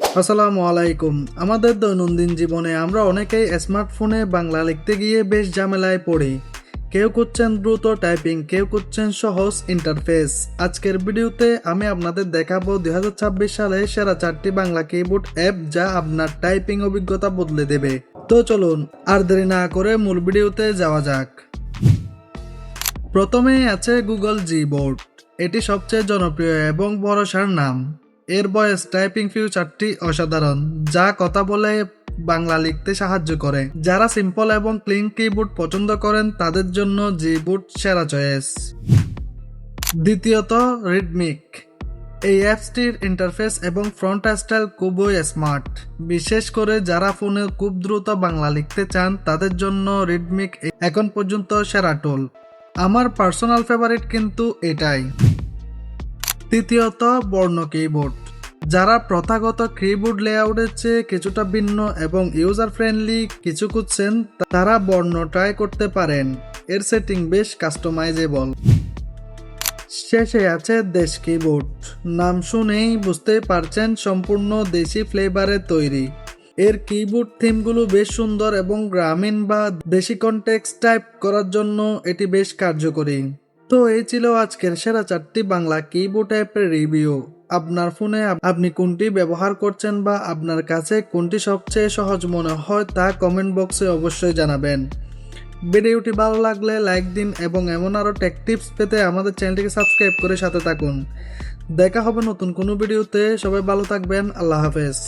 আসসালামু আলাইকুম। আমাদের দৈনন্দিন জীবনে আমরা অনেকেই স্মার্টফোনে বাংলা লিখতে গিয়ে বেশ ঝামেলায় পড়ি। কেউ করছেন দ্রুত টাইপিং, কেউ করছেন সহজ ইন্টারফেস। আজকের ভিডিওতে আমি আপনাদের দেখাবো 2026 সালে সেরা 4টি বাংলা কিবোর্ড অ্যাপ যা আপনার টাইপিং অভিজ্ঞতা বদলে দেবে। তো চলুন আর দেরি না করে মূল ভিডিওতে যাওয়া যাক। প্রথমেই আছে গুগল জি বোর্ড। এটি সবচেয়ে জনপ্রিয় এবং ভরসার নাম। এর ভয়েস টাইপিং ফিচারটি অসাধারণ, যা কথা বলে বাংলা লিখতে সাহায্য করে। যারা সিম্পল এবং ক্লিন কিবোর্ড পছন্দ করেন তাদের জন্য জি বোর্ড সেরা চয়েস। দ্বিতীয়ত রিদমিক। এই অ্যাপসটির ইন্টারফেস এবং ফ্রন্ট স্টাইল খুবই স্মার্ট। বিশেষ করে যারা ফোনে খুব দ্রুত বাংলা লিখতে চান তাদের জন্য রিদমিক এখন পর্যন্ত সেরা টুল। আমার পার্সোনাল ফেভারিট কিন্তু এটাই। তৃতীয়ত বর্ণ কিবোর্ড। যারা প্রথাগত কিবোর্ড লেআউটের চেয়ে কিছুটা ভিন্ন এবং ইউজার ফ্রেন্ডলি কিছু খুঁজছেন তারা বর্ণ ট্রাই করতে পারেন। এর সেটিং বেশ কাস্টমাইজেবল। শেষে আছে দেশ কিবোর্ড। নাম শুনেই বুঝতেই পারছেন সম্পূর্ণ দেশি ফ্লেভারে তৈরি। এর কিবোর্ড থিমগুলো বেশ সুন্দর এবং গ্রামীণ বা দেশি কনটেক্সট টাইপ করার জন্য এটি বেশ কার্যকরী। তো এই ছিল আজকের সেরা 4টি বাংলা কিবোর্ড অ্যাপের রিভিউ। আপনার ফোনে আপনি কোনটি ব্যবহার করছেন বা আপনার কাছে কোনটি সবচেয়ে সহজ মনে হয় তা কমেন্ট বক্সে অবশ্যই জানাবেন। ভিডিওটি ভালো লাগলে লাইক দিন এবং এমন আরও টেক টিপস পেতে আমাদের চ্যানেলটিকে সাবস্ক্রাইব করে সাথে থাকুন। দেখা হবে নতুন কোনো ভিডিওতে। সবাই ভালো থাকবেন। আল্লাহ হাফেজ।